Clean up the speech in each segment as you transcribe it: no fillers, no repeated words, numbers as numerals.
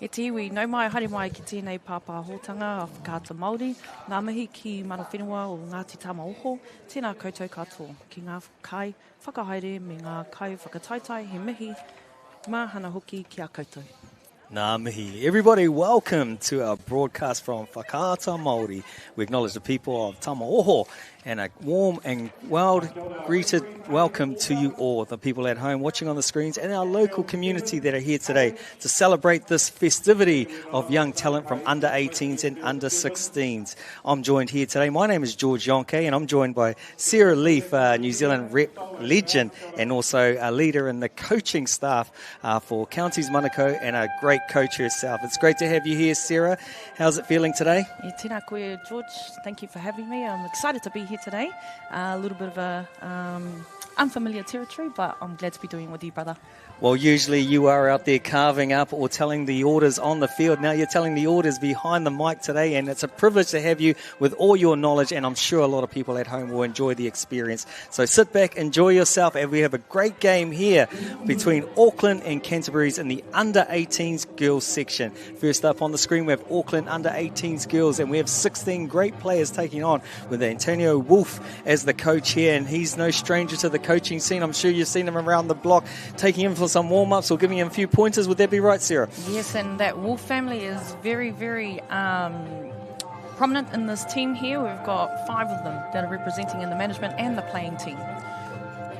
He te iwi, nau mai, haere mai ki tēnei pāpā hōtanga a whakaata Māori, ngā mihi ki mana whenua o Ngāti Tamaoho, tēnā koutou katoa, ki ngā kai whakahaere me ngā kai whakataitai, he mihi, mahana hoki ki a koutou. Ngā mihi. Everybody, welcome to our broadcast from Whakaata Māori. We acknowledge the people of Tamaoho and a warm and well-greeted welcome to you all, the people at home watching on the screens and our local community that are here today to celebrate this festivity of young talent from under 18s and under 16s. I'm joined here today. My name is George Yonke and I'm joined by Sarah Leaf, New Zealand rep legend and also a leader in the coaching staff for Counties Manukau and a great coach herself. It's great to have you here, Sarah. How's it feeling today? Tēnā koe, George. Thank you for having me. I'm excited to be here today. A little bit of a unfamiliar territory, but I'm glad to be doing it with you, brother. Well, usually you are out there carving up or telling the orders on the field. Now you're telling the orders behind the mic today, and it's a privilege to have you with all your knowledge, and I'm sure a lot of people at home will enjoy the experience. So sit back, enjoy yourself, and we have a great game here between Auckland and Canterbury's in the under-18s girls section. First up on the screen, we have Auckland under-18s girls, and we have 16 great players taking on with Antonio Wolf as the coach here, and he's no stranger to the coaching scene. I'm sure you've seen him around the block, taking him for some warm-ups or giving him a few pointers. Would that be right, Sarah? Yes, and that Wolf family is very, very prominent in this team here. We've got 5 of them that are representing in the management and the playing team.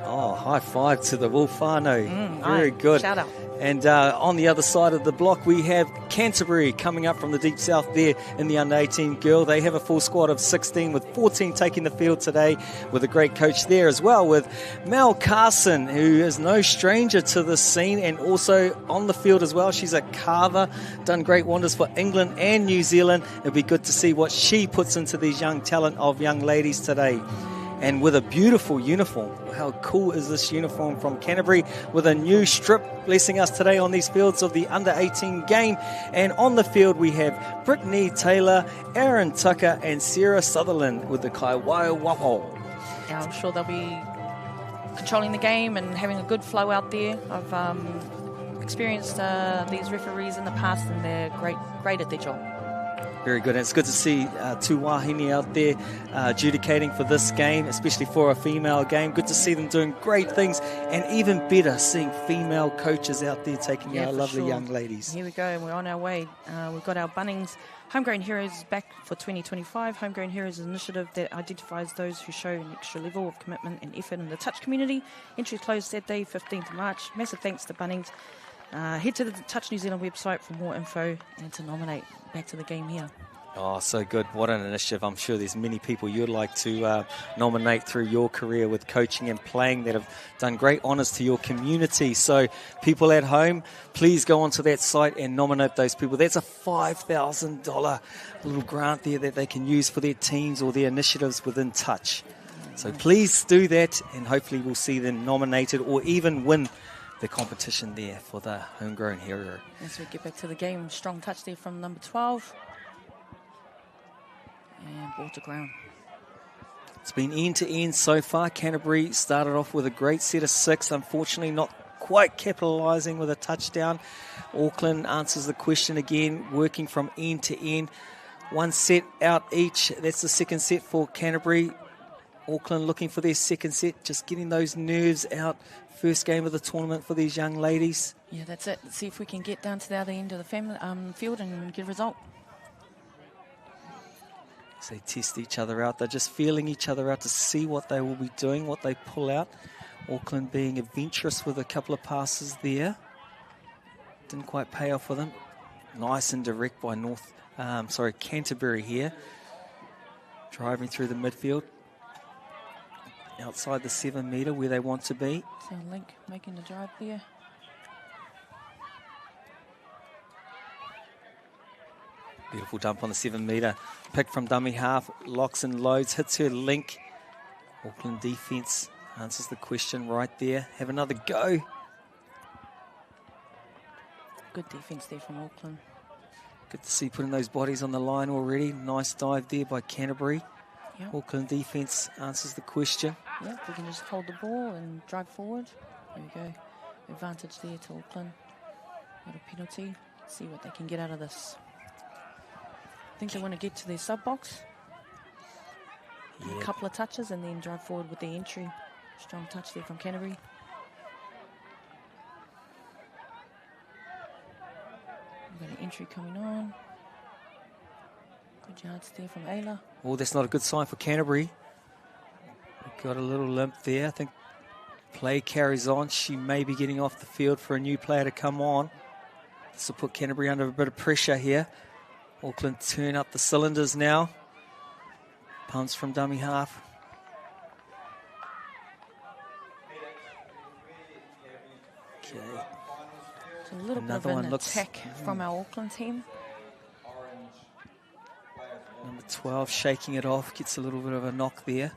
Oh, high five to the Wolf whānau. Very good. Shout out. And on the other side of the block, we have Canterbury coming up from the deep south there in the under-18 girl. They have a full squad of 16 with 14 taking the field today with a great coach there as well with Mel Carson, who is no stranger to the scene and also on the field as well. She's a carver, done great wonders for England and New Zealand. It'll be good to see what she puts into these young talent of young ladies today. And with a beautiful uniform. How cool is this uniform from Canterbury with a new strip blessing us today on these fields of the under-18 game. And on the field we have Brittany Taylor, Aaron Tucker and Sarah Sutherland with the Kaiwai Wapo. Yeah, I'm sure they'll be controlling the game and having a good flow out there. I've experienced these referees in the past and they're great at their job. Very good. And it's good to see 2 wahine out there adjudicating for this game, especially for a female game. Good to see them doing great things, and even better, seeing female coaches out there taking our lovely young ladies. Here we go, and we're on our way. We've got our Bunnings Homegrown Heroes back for 2025. Homegrown Heroes is an initiative that identifies those who show an extra level of commitment and effort in the touch community. Entry closed Saturday, 15th of March. Massive thanks to Bunnings. Head to the Touch New Zealand website for more info and to nominate back to the game here. Oh, so good. What an initiative. I'm sure there's many people you'd like to nominate through your career with coaching and playing that have done great honours to your community. So people at home, please go onto that site and nominate those people. That's a $5,000 little grant there that they can use for their teams or their initiatives within Touch. So please do that, and hopefully we'll see them nominated or even win the competition there for the Homegrown Hero. As we get back to the game, strong touch there from number 12. And ball to ground. It's been end-to-end so far. Canterbury started off with a great set of 6. Unfortunately, not quite capitalising with a touchdown. Auckland answers the question again, working from end to end. 1 set out each. That's the second set for Canterbury. Auckland looking for their second set, just getting those nerves out. First game of the tournament for these young ladies. Yeah, that's it. Let's see if we can get down to the other end of the field and get a result. As they test each other out, they're just feeling each other out to see what they will be doing, what they pull out. Auckland being adventurous with a couple of passes there. Didn't quite pay off for them. Nice and direct by Canterbury here. Driving through the midfield. Outside the 7 metre where they want to be. So Link making the drive there. Beautiful dump on the 7 metre. Pick from dummy half. Locks and loads. Hits her Link. Auckland defence answers the question right there. Have another go. Good defence there from Auckland. Good to see putting those bodies on the line already. Nice dive there by Canterbury. Yep. Auckland defence answers the question. Yeah, we can just hold the ball and drive forward. There we go. Advantage there to Auckland. Not a penalty. See what they can get out of this. I think they want to get to their sub box. Yeah. A couple of touches and then drive forward with the entry. Strong touch there from Canterbury. We've got an entry coming on. Good yards there from Ayla. Oh, that's not a good sign for Canterbury. Got a little limp there. I think play carries on. She may be getting off the field for a new player to come on. This will put Canterbury under a bit of pressure here. Auckland turn up the cylinders now. Punts from dummy half. Okay. So a little Another bit of one an looks attack from our Auckland team. Number 12 shaking it off. Gets a little bit of a knock there.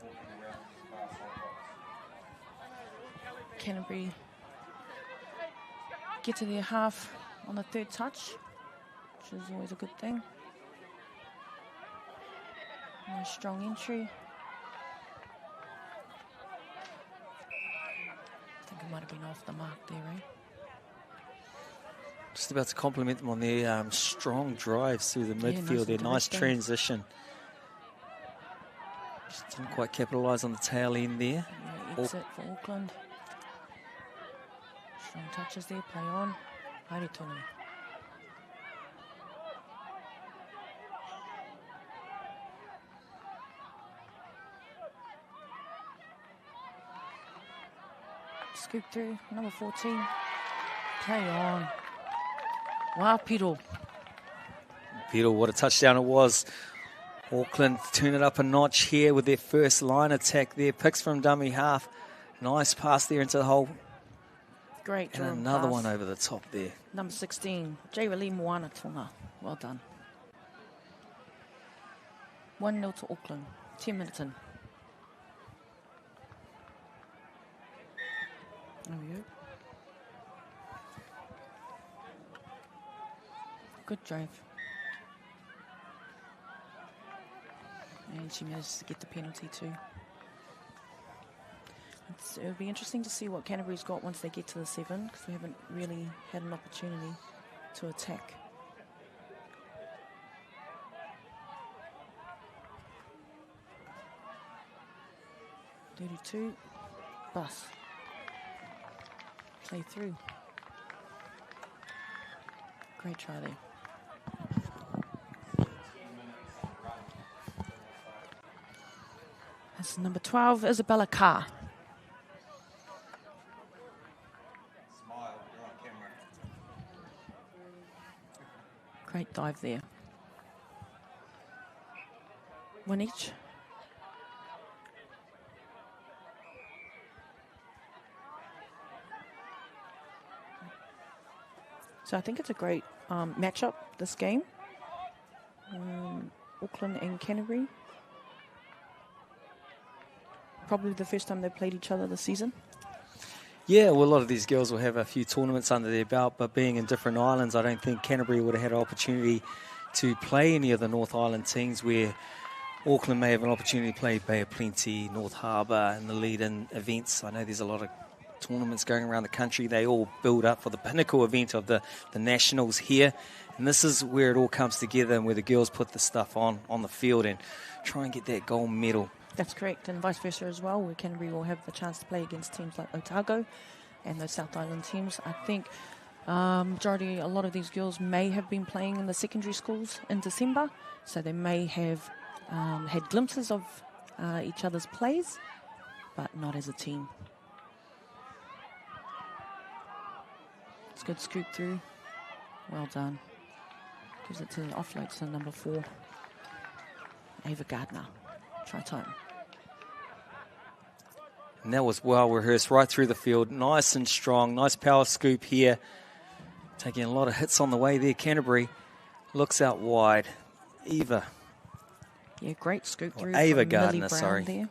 Canterbury get to their half on the third touch, which is always a good thing. Nice strong entry. I think it might have been off the mark there, right? Just about to compliment them on their strong drives through the midfield. Their nice transition. Just didn't quite capitalise on the tail end there. Yeah, exit for Auckland. Strong touches there, play on. Aotearoa. Scoop through, number 14. Play on. Wow, Petal. Petal, what a touchdown it was. Auckland turn it up a notch here with their first line attack there. Picks from dummy half. Nice pass there into the hole. Great draw and another pass. one over the top there. Number 16, Jairali Moana Tonga. Well done. 1-0 to Auckland. 10 minutes in. There we go. Good drive. And she managed to get the penalty too. It'll be interesting to see what Canterbury's got once they get to the 7, because we haven't really had an opportunity to attack. .32, bus. Play through. Great try there. That's number 12, Isabella Carr. Great dive there. One each. So I think it's a great matchup, this game. Auckland and Canterbury. Probably the first time they've played each other this season. Yeah, well, a lot of these girls will have a few tournaments under their belt, but being in different islands, I don't think Canterbury would have had an opportunity to play any of the North Island teams, where Auckland may have an opportunity to play Bay of Plenty, North Harbour and the lead-in events. I know there's a lot of tournaments going around the country. They all build up for the pinnacle event of the Nationals here. And this is where it all comes together and where the girls put the stuff on the field and try and get that gold medal. That's correct, and vice versa as well, where Canterbury will have the chance to play against teams like Otago and those South Island teams. I think a lot of these girls may have been playing in the secondary schools in December, so they may have had glimpses of each other's plays, but not as a team. It's good scoop through. Well done. Gives it to the offload to number 4, Ava Gardner. Try time. And that was well rehearsed right through the field. Nice and strong. Nice power scoop here. Taking a lot of hits on the way there. Canterbury looks out wide. Eva. Yeah, great scoop through. Ava from Gardner, Millie Brown sorry. there.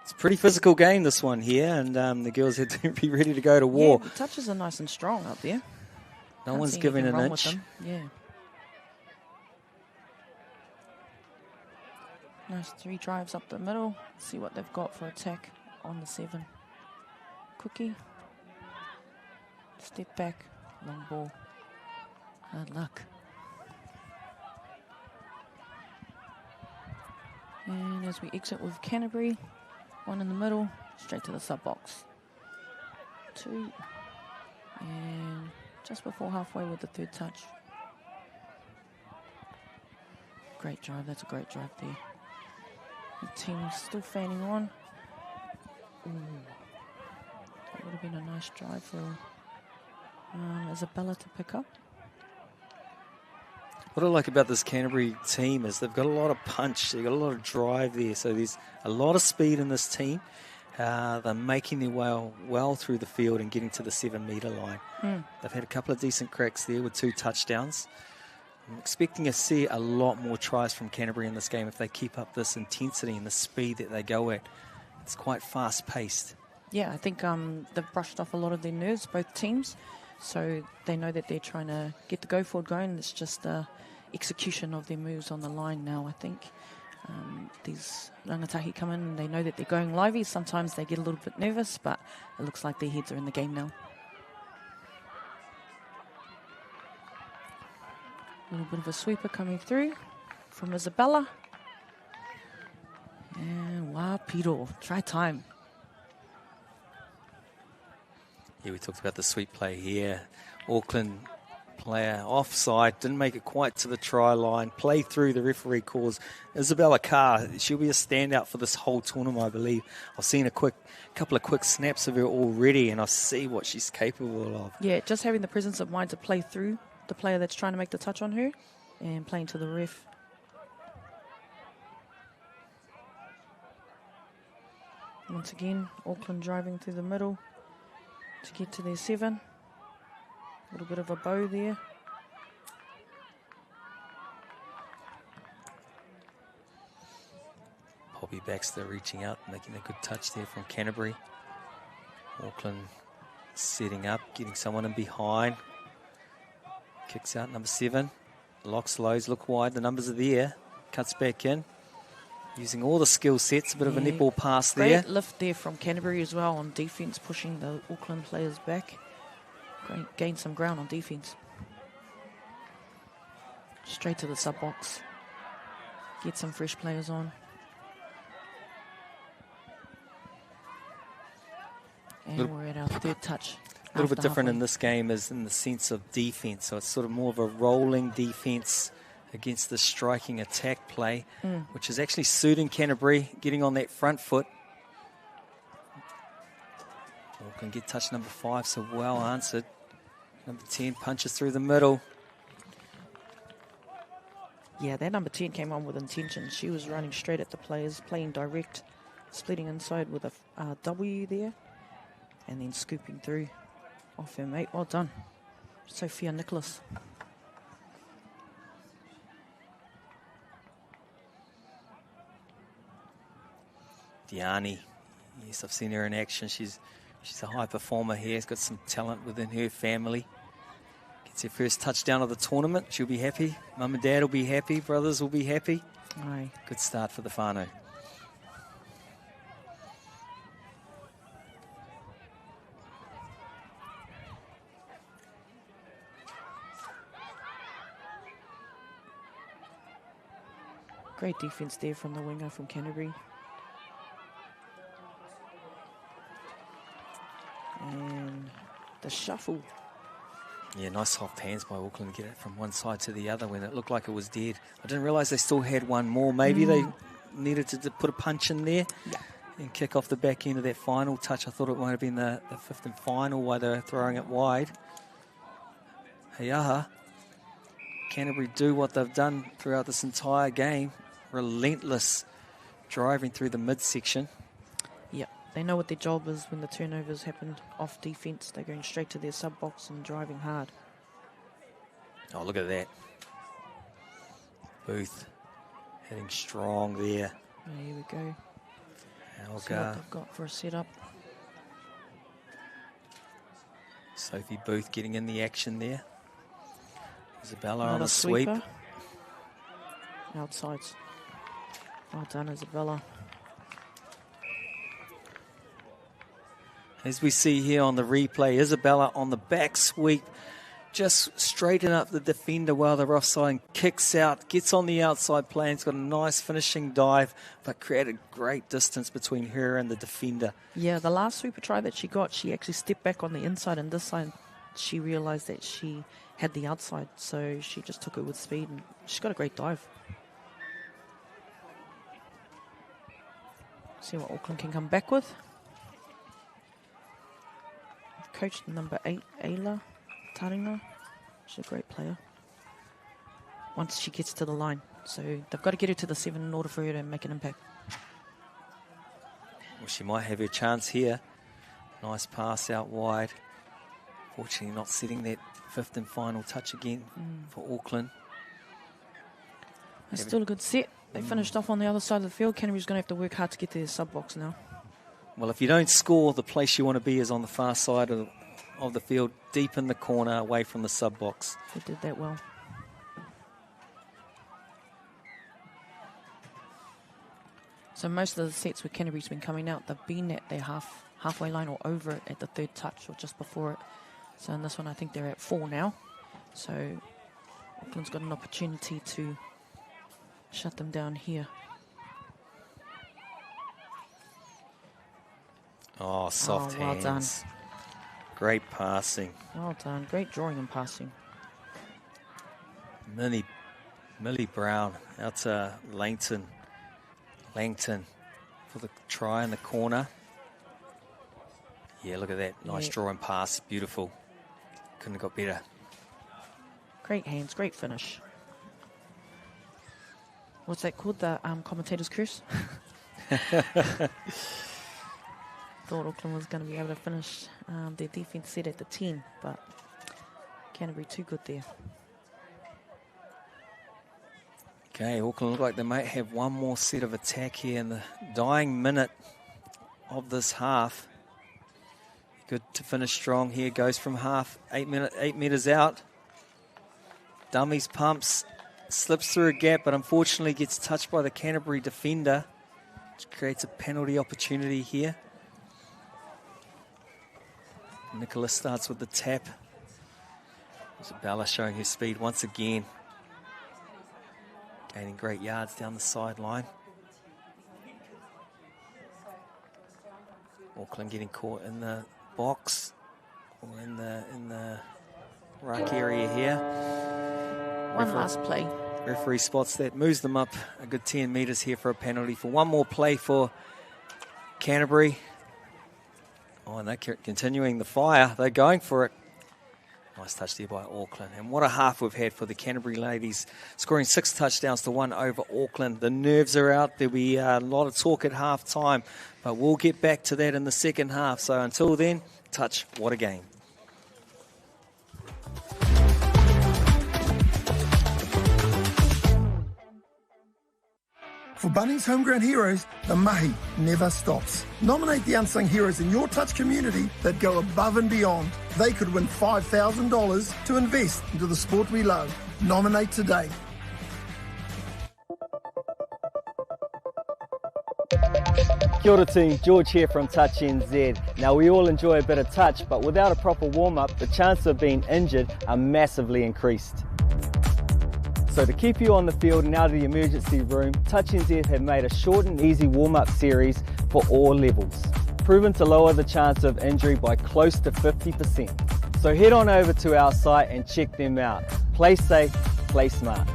It's a pretty physical game, this one here, and the girls had to be ready to go to war. Yeah, the touches are nice and strong up there. No one's giving an inch. Yeah. Nice 3 drives up the middle. See what they've got for attack on the 7. Cookie. Step back, long ball. Hard luck. And as we exit with Canterbury, one in the middle, straight to the sub box. 2. And just before halfway with the third touch. Great drive, that's a great drive there. The team's still fanning on. Ooh. That would have been a nice drive for Isabella to pick up. What I like about this Canterbury team is they've got a lot of punch, they've got a lot of drive there, so there's a lot of speed in this team. They're making their way well through the field and getting to the 7-metre line. They've had a couple of decent cracks there with 2 touchdowns. I'm expecting to see a lot more tries from Canterbury in this game if they keep up this intensity and the speed that they go at. It's quite fast-paced. Yeah, I think they've brushed off a lot of their nerves, both teams. So they know that they're trying to get the go-forward going. It's just execution of their moves on the line now, I think. These rangatahi come in and they know that they're going lively. Sometimes they get a little bit nervous, but it looks like their heads are in the game now. A little bit of a sweeper coming through from Isabella. And Wapiro, try time. Yeah, we talked about the sweep play here. Auckland player offside, didn't make it quite to the try line. Play through, the referee calls. Isabella Carr, she'll be a standout for this whole tournament, I believe. I've seen a couple of quick snaps of her already, and I see what she's capable of. Yeah, just having the presence of mind to play through the player that's trying to make the touch on her and playing to the ref. Once again, Auckland driving through the middle to get to their 7. A little bit of a bow there. Poppy Baxter reaching out, making a good touch there from Canterbury. Auckland setting up, getting someone in behind. Kicks out number 7. Locks lows, look wide, the numbers are there. Cuts back in. Using all the skill sets, a bit of a netball pass there. Great lift there from Canterbury as well on defence, pushing the Auckland players back. Great, gained some ground on defence. Straight to the sub box. Get some fresh players on. And we're at our third touch. A little bit different in this game is in the sense of defence. So it's sort of more of a rolling defence against the striking attack play, which is actually suiting Canterbury, getting on that front foot. Can get touch number 5, so well answered. Number 10 punches through the middle. Yeah, that number 10 came on with intention. She was running straight at the players, playing direct, splitting inside with a W there, and then scooping through off her mate. Well done, Sophia Nicholas. Diani, yes, I've seen her in action. She's a high performer here. She's got some talent within her family. Gets her first touchdown of the tournament. She'll be happy. Mum and Dad will be happy. Brothers will be happy. Aye. Good start for the whānau. Great defence there from the winger from Canterbury. And the shuffle. Yeah, nice soft hands by Auckland. Get it from one side to the other when it looked like it was dead. I didn't realise they still had one more. Maybe they needed to put a punch in there and kick off the back end of that final touch. I thought it might have been the 5th and final while they were throwing it wide. Heiaha. Canterbury do what they've done throughout this entire game. Relentless driving through the midsection. Yep. They know what their job is when the turnovers happened off defence. They're going straight to their sub-box and driving hard. Oh, look at that. Booth hitting strong there. There we go. See Algar. what they've got for a setup. Sophie Booth getting in the action there. Isabella Another on a sweep. sweeper. Outsides. Well done, Isabella. As we see here on the replay, Isabella on the back sweep, just straighten up the defender while they're offside and kicks out, gets on the outside play and's got a nice finishing dive, but created great distance between her and the defender. Yeah, the last sweeper try that she got, she actually stepped back on the inside, and this side she realised that she had the outside, so she just took it with speed and she's got a great dive. See what Auckland can come back with. Coach number 8, Ayla Taringa. She's a great player. Once she gets to the line. So they've got to get her to the 7 in order for her to make an impact. Well, she might have her chance here. Nice pass out wide. Fortunately not setting that 5th and final touch again for Auckland. It's still a good set. They finished off on the other side of the field. Canterbury's going to have to work hard to get to their sub-box now. Well, if you don't score, the place you want to be is on the far side of the field, deep in the corner, away from the sub-box. They did that well. So most of the sets where Canterbury's been coming out, they've been at their halfway line or over it at the 3rd touch or just before it. So in this one, I think they're at 4 now. So Auckland's got an opportunity to shut them down here. Oh, soft well hands. Done. Great passing. Well done. Great drawing and passing. Millie Brown out to Langton for the try in the corner. Yeah, look at that. Nice draw and pass. Beautiful. Couldn't have got better. Great hands. Great finish. What's that called? The commentator's curse? Thought Auckland was going to be able to finish their defence set at the 10, but Canterbury too good there. Okay, Auckland look like they might have one more set of attack here in the dying minute of this half. Good to finish strong here. Goes from half, 8 metres out. Dummies pumps, slips through a gap, but unfortunately gets touched by the Canterbury defender, which creates a penalty opportunity here. Nicholas starts with the tap. Isabella showing her speed once again. Gaining great yards down the sideline. Auckland getting caught in the box or in the ruck area here. One last play. Referee spots that, moves them up a good 10 metres here for a penalty for one more play for Canterbury. Oh, and they're continuing the fire. They're going for it. Nice touch there by Auckland. And what a half we've had for the Canterbury ladies, scoring 6 touchdowns to 1 over Auckland. The nerves are out. There'll be a lot of talk at half time, but we'll get back to that in the second half. So until then, touch, what a game. For Bunnings Homegrown Heroes, the mahi never stops. Nominate the unsung heroes in your touch community that go above and beyond. They could win $5,000 to invest into the sport we love. Nominate today. Kia ora team, George here from Touch NZ. Now we all enjoy a bit of touch, but without a proper warm-up, the chances of being injured are massively increased. So to keep you on the field and out of the emergency room, Touch NZ have made a short and easy warm-up series for all levels, proven to lower the chance of injury by close to 50%. So head on over to our site and check them out. Play safe, play smart.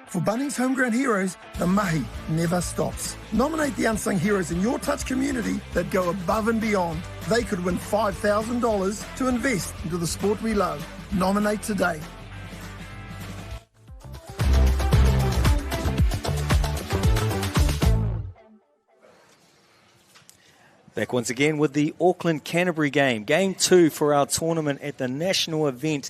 For Bunnings Homegrown Heroes, the mahi never stops. Nominate the unsung heroes in your touch community that go above and beyond. They could win $5,000 to invest into the sport we love. Nominate today. Back once again with the Auckland-Canterbury game. Game 2 for our tournament at the national event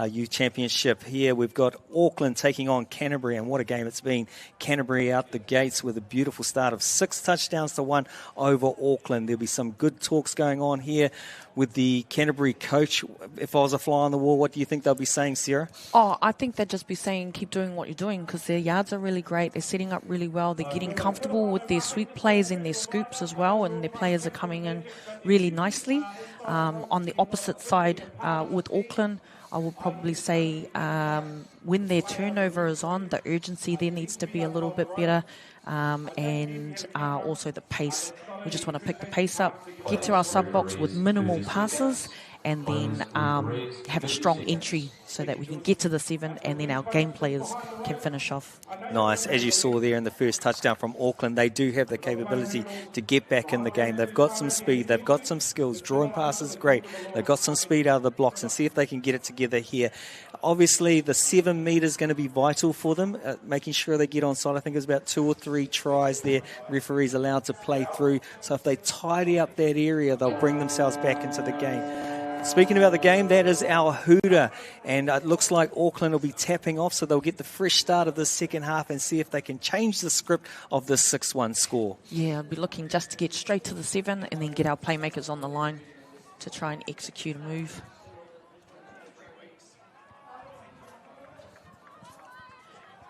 Youth Championship here. We've got Auckland taking on Canterbury, and what a game it's been. Canterbury out the gates with a beautiful start of 6 touchdowns to 1 over Auckland. There'll be some good talks going on here with the Canterbury coach. If I was a fly on the wall, what do you think they'll be saying, Sarah? Oh, I think they'd just be saying keep doing what you're doing, because their yards are really great. They're setting up really well. They're getting comfortable with their sweep plays and their scoops as well, and their players are coming in really nicely. On the opposite side with Auckland, I would probably say when their turnover is on, the urgency there needs to be a little bit better, and also the pace. We just want to pick the pace up, get to our sub-box with minimal passes, and then have a strong entry so that we can get to the 7 and then our game players can finish off. Nice. As you saw there in the first touchdown from Auckland, they do have the capability to get back in the game. They've got some speed. They've got some skills. Drawing passes, great. They've got some speed out of the blocks, and see if they can get it together here. Obviously, the 7 metre is going to be vital for them, making sure they get onside. I think there's about 2 or 3 tries there referees allowed to play through. So if they tidy up that area, they'll bring themselves back into the game. Speaking about the game, that is our hooter, and it looks like Auckland will be tapping off, so they'll get the fresh start of the second half and see if they can change the script of this 6-1 score. Yeah, I'll be looking just to get straight to the 7 and then get our playmakers on the line to try and execute a move.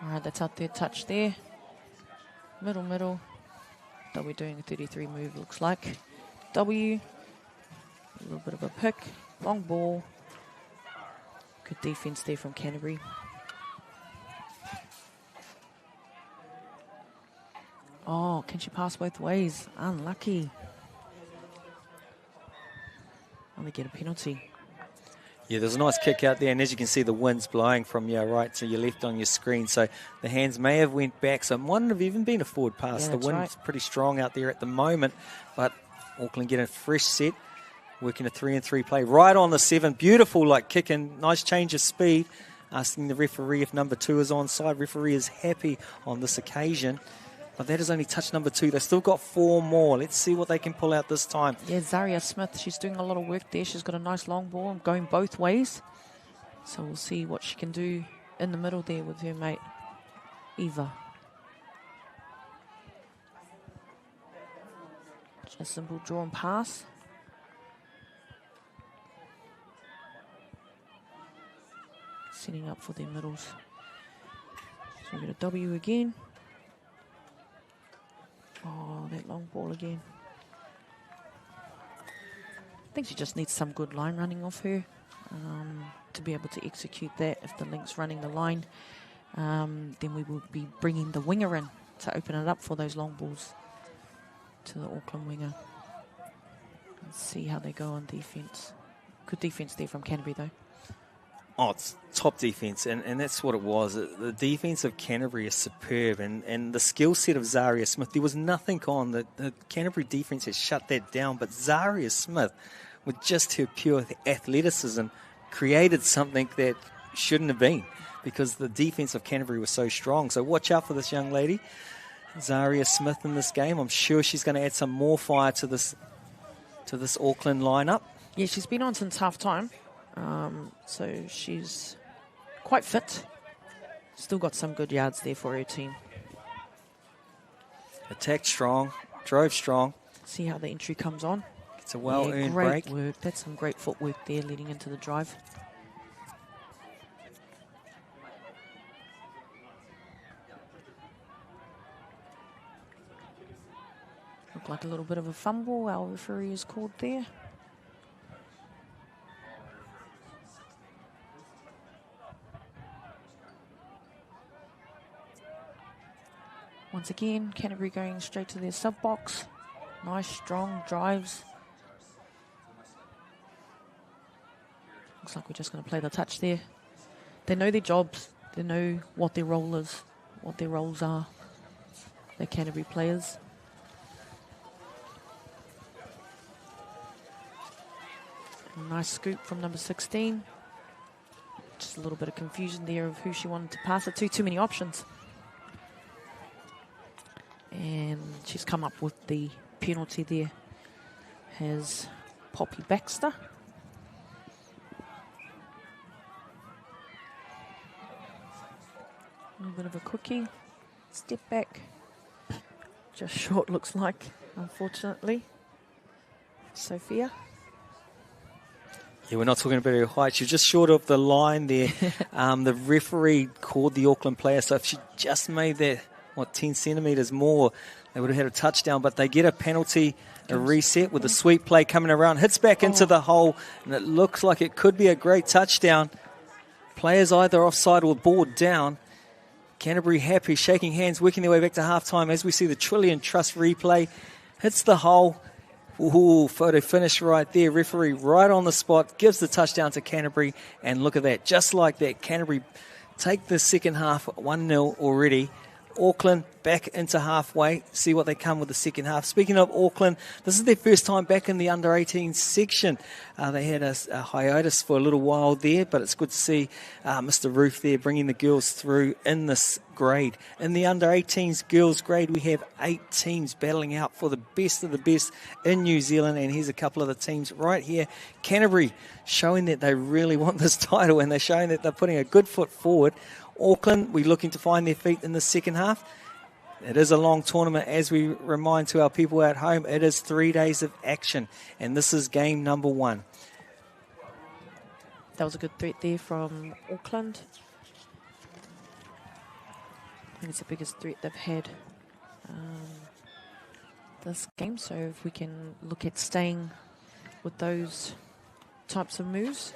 All right, that's out there, touch there. Middle. They'll be doing a 33 move, looks like. W, a little bit of a pick. Long ball. Good defense there from Canterbury. Oh, can she pass both ways? Unlucky. Oh, they get a penalty. Yeah, there's a nice kick out there, and as you can see, the wind's blowing from your right to your left on your screen, so the hands may have went back, so it mightn't have even been a forward pass. Yeah, the wind's right. pretty strong out there at the moment, but Auckland get a fresh set. Working a 3-and-3 play right on the 7. Beautiful, kick and nice change of speed. Asking the referee if number 2 is onside. Referee is happy on this occasion. But that is only touch number 2. They've still got 4 more. Let's see what they can pull out this time. Yeah, Zaria Smith, she's doing a lot of work there. She's got a nice long ball going both ways. So we'll see what she can do in the middle there with her mate, Eva. Just a simple draw and pass. Setting up for their middles. So we get a W again. Oh, that long ball again. I think she just needs some good line running off her to be able to execute that. If the link's running the line, then we will be bringing the winger in to open it up for those long balls to the Auckland winger. Let's see how they go on defence. Good defence there from Canterbury though. Oh, it's top defence, and that's what it was. The defence of Canterbury is superb, and the skill set of Zaria Smith, there was nothing on. The Canterbury defence has shut that down, but Zaria Smith, with just her pure athleticism, created something that shouldn't have been, because the defence of Canterbury was so strong. So watch out for this young lady, Zaria Smith, in this game. I'm sure she's going to add some more fire to this Auckland lineup. Yeah, she's been on since half time. So she's quite fit. Still got some good yards there for her team. Attacked strong, drove strong. See how the entry comes on. It's a well-earned great break. Work. That's some great footwork there leading into the drive. Looked like a little bit of a fumble. Our referee is called there. Once again, Canterbury going straight to their sub-box. Nice, strong drives. Looks like we're just going to play the touch there. They know their jobs. They know what their role is, what their roles are. They're Canterbury players. A nice scoop from number 16. Just a little bit of confusion there of who she wanted to pass it to. Too many options. And she's come up with the penalty there. Has Poppy Baxter. A little bit of a quickie. Step back. Just short, looks like, unfortunately. Sophia. Yeah, we're not talking about her height. She's just short of the line there. The referee called the Auckland player, so if she just made that, 10 centimetres more, they would have had a touchdown. But they get a penalty, a reset with a sweep play coming around. Hits back into the hole, and it looks like it could be a great touchdown. Players either offside or board down. Canterbury happy, shaking hands, working their way back to halftime as we see the Trillion Trust replay. Hits the hole. Ooh, photo finish right there. Referee right on the spot, gives the touchdown to Canterbury. And look at that, just like that, Canterbury take the second half 1-0 already. Auckland back into halfway. See what they come with the second half. Speaking of Auckland, this is their first time back in the under-18 section. They had a hiatus for a little while there, but it's good to see Mr. Roof there bringing the girls through in this grade. In the under-18s girls grade, we have 8 teams battling out for the best of the best in New Zealand, and here's a couple of the teams right here. Canterbury showing that they really want this title, and they're showing that they're putting a good foot forward. Auckland, we're looking to find their feet in the second half. It is a long tournament, as we remind to our people at home. It is 3 days of action, and this is game number 1. That was a good threat there from Auckland. I think it's the biggest threat they've had this game, so if we can look at staying with those types of moves,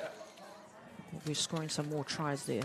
we'll be scoring some more tries there.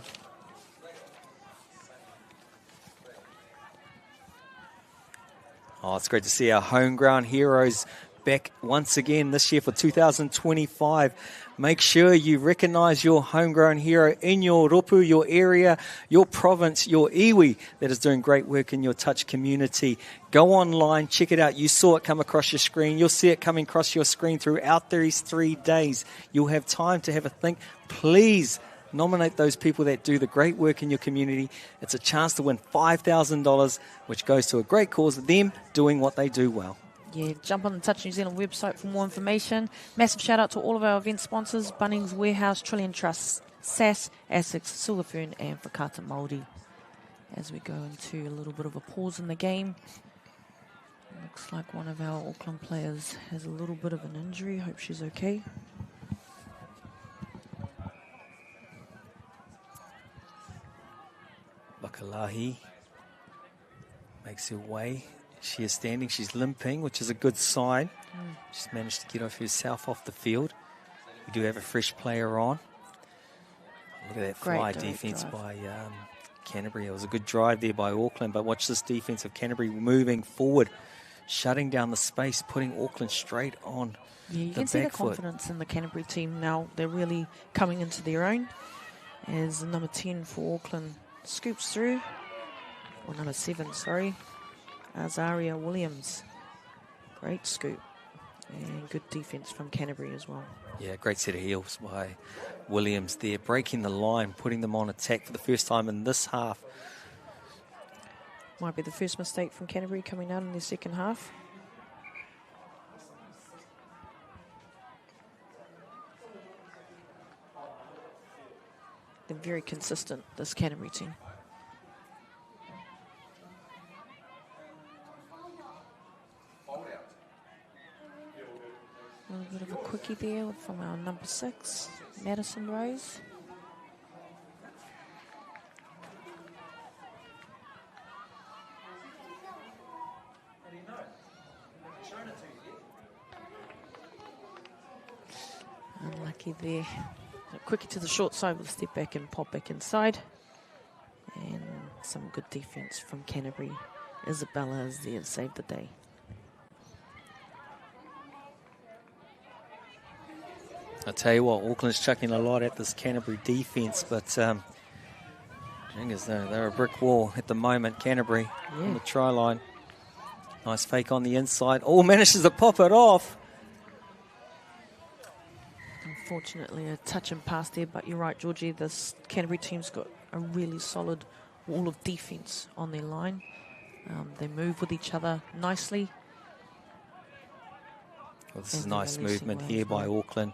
Oh, it's great to see our homegrown heroes back once again this year for 2025. Make sure you recognise your homegrown hero in your ropu, your area, your province, your iwi that is doing great work in your touch community. Go online, check it out. You saw it come across your screen. You'll see it coming across your screen throughout these 3 days. You'll have time to have a think. Please nominate those people that do the great work in your community. It's a chance to win $5,000, which goes to a great cause, them doing what they do well. Yeah, jump on the Touch New Zealand website for more information. Massive shout out to all of our event sponsors: Bunnings Warehouse, Trillion Trust, SAS, Asics, Silver Fern, and Whakata Māori. As we go into a little bit of a pause in the game, looks like one of our Auckland players has a little bit of an injury. Hope she's okay. Bakalahi makes her way. She is standing, she's limping, which is a good sign. She's managed to get herself off the field. We do have a fresh player on. Look at that fly defence by Canterbury. It was a good drive there by Auckland, but watch this defence of Canterbury moving forward, shutting down the space, putting Auckland straight on the back foot. You can see the confidence in the Canterbury team now. They're really coming into their own. As the number 10 for Auckland scoops through, or number 7, sorry, Azaria Williams. Great scoop. And good defence from Canterbury as well. Yeah, great set of heels by Williams there, breaking the line, putting them on attack for the first time in this half. Might be the first mistake from Canterbury coming out in their second half. They're very consistent, this Canterbury team. A little bit of a quickie there from our number 6, Madison Rose. Unlucky there. A quickie to the short side with a step back and pop back inside. And some good defence from Canterbury. Isabella is there to save the day. I tell you what, Auckland's chucking a lot at this Canterbury defence, but they're a brick wall at the moment. Canterbury on the try line. Nice fake on the inside. Oh, manages to pop it off. Unfortunately, a touch and pass there, but you're right, Georgie. This Canterbury team's got a really solid wall of defence on their line. They move with each other nicely. Well, this is nice movement here by Auckland,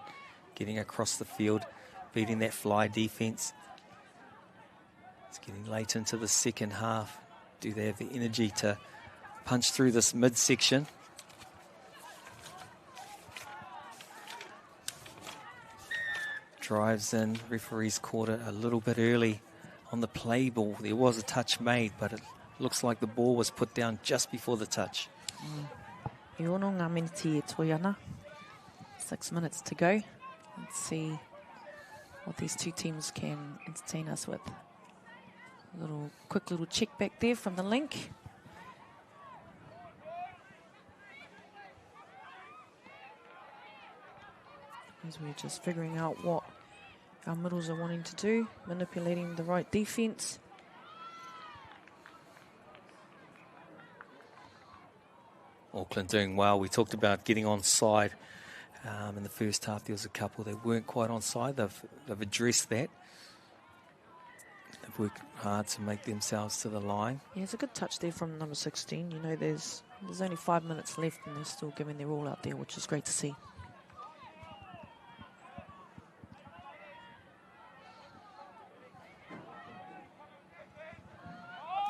getting across the field, beating that fly defence. It's getting late into the second half. Do they have the energy to punch through this midsection? Drives in. Referees caught it a little bit early on the play ball. There was a touch made, but it looks like the ball was put down just before the touch. E ono ngā miniti e toi ana. 6 minutes to go. Let's see what these two teams can entertain us with. Quick little check back there from the link. As we're just figuring out what our middles are wanting to do, manipulating the right defense. Auckland doing well. We talked about getting onside in the first half. There was a couple that weren't quite onside. They've addressed that. They've worked hard to make themselves to the line. Yeah, it's a good touch there from number 16. You know, there's only 5 minutes left and they're still giving their all out there, which is great to see.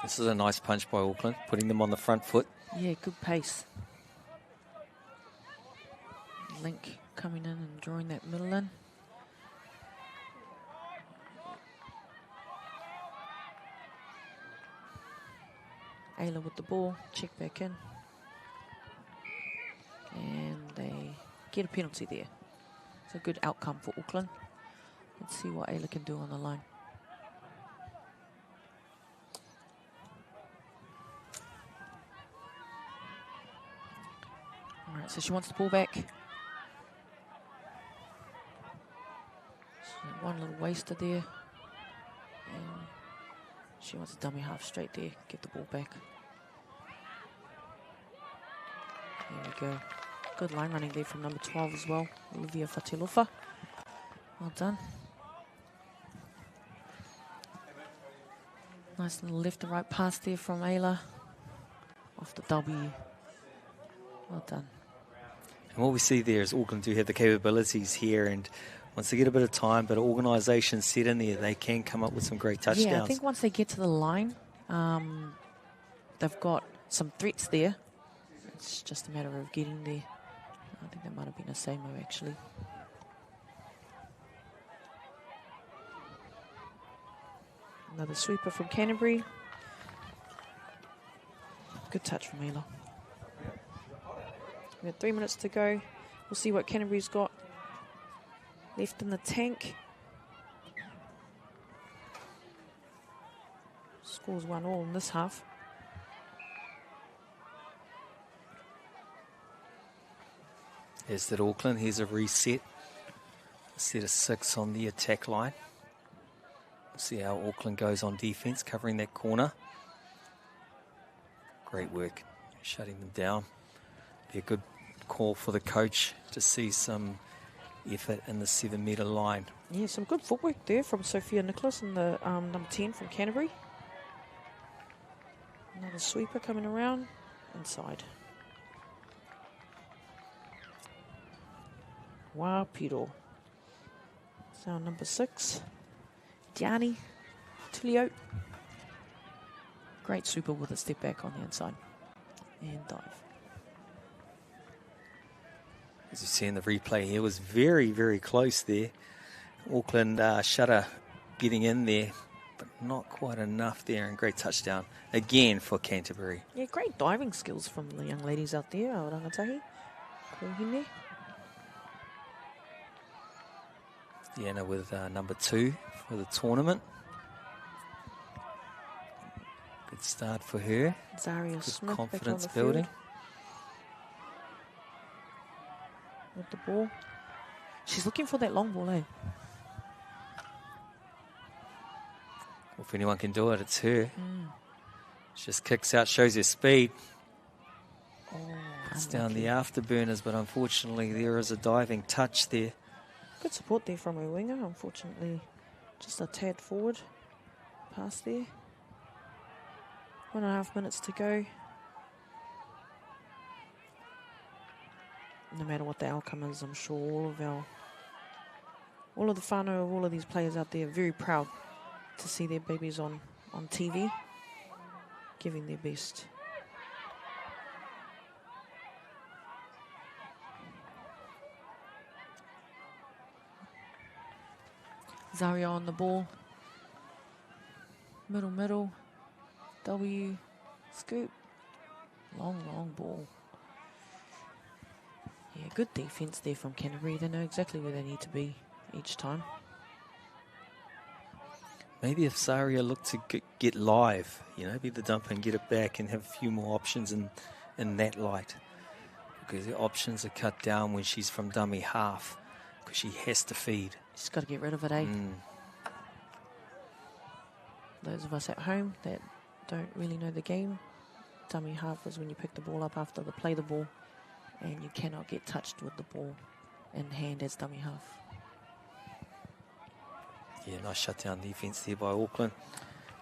This is a nice punch by Auckland, putting them on the front foot. Yeah, good pace. Link coming in and drawing that middle in. Ayla with the ball, check back in. And they get a penalty there. It's a good outcome for Auckland. Let's see what Ayla can do on the line. All right, so she wants the ball back. So one little waster there. And she wants a dummy half straight there, get the ball back. There we go. Good line running there from number 12 as well, Olivia Fatilofa. Well done. Nice little left and right pass there from Ayla. Off the W. Well done. And what we see there is Auckland do have the capabilities here, and once they get a bit of time, but organisation set in there, they can come up with some great touchdowns. Yeah, I think once they get to the line, they've got some threats there. It's just a matter of getting there. I think that might have been a Samo actually. Another sweeper from Canterbury. Good touch from Ayla. We've got 3 minutes to go. We'll see what Canterbury's got left in the tank. Scores 1-1 in this half. Here's that Auckland. Here's a reset. A set of 6 on the attack line. We'll see how Auckland goes on defence, covering that corner. Great work, shutting them down. Be a good call for the coach to see some effort in the 7-metre line. Yeah, some good footwork there from Sophia Nicholas and the number 10 from Canterbury. Another sweeper coming around inside. Wow, Piro. So number 6, Gianni Tulio. Great sweeper with a step back on the inside. And dive. As you see in the replay here, was very, very close there. Auckland Shutter getting in there, but not quite enough there, and great touchdown again for Canterbury. Yeah, great diving skills from the young ladies out there, Rangatahi. Kohine. Deanna with number 2 for the tournament. Good start for her. Zaria Good Smith confidence back on the building. field with the ball. She's looking for that long ball, eh? Well, if anyone can do it, it's her. She just kicks out, shows her speed. Oh, It's down the afterburners, but unfortunately there is a diving touch there. Good support there from her winger. Unfortunately, just a tad forward. Pass there. 1.5 minutes to go. No matter what the outcome is, I'm sure all of the whānau of all of these players out there are very proud to see their babies on on TV, giving their best. Zaria on the ball. Middle. W. Scoop. Long ball. Yeah, good defence there from Canterbury. They know exactly where they need to be each time. Maybe if Zaria looked to get live, be the dumper and get it back and have a few more options in that light. Because the options are cut down when she's from dummy half. Because she has to feed. She's got to get rid of it, eh? Those of us at home that don't really know the game, dummy half is when you pick the ball up after they play the ball and you cannot get touched with the ball in hand as dummy half. Yeah, nice shutdown defence there by Auckland,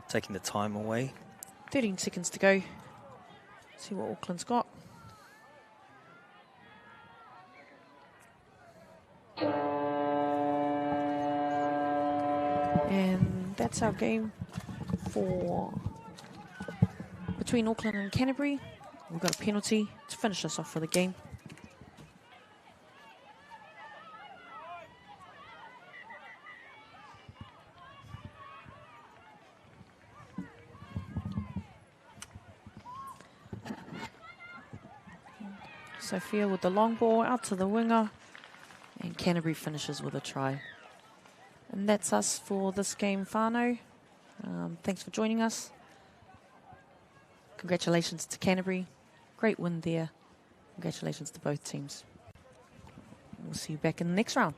taking the time away. 13 seconds to go. See what Auckland's got. And that's our game for between Auckland and Canterbury. We've got a penalty to finish us off for the game. Sophia with the long ball out to the winger, and Canterbury finishes with a try. And that's us for this game, whānau. Thanks for joining us. Congratulations to Canterbury. Great win there. Congratulations to both teams. We'll see you back in the next round.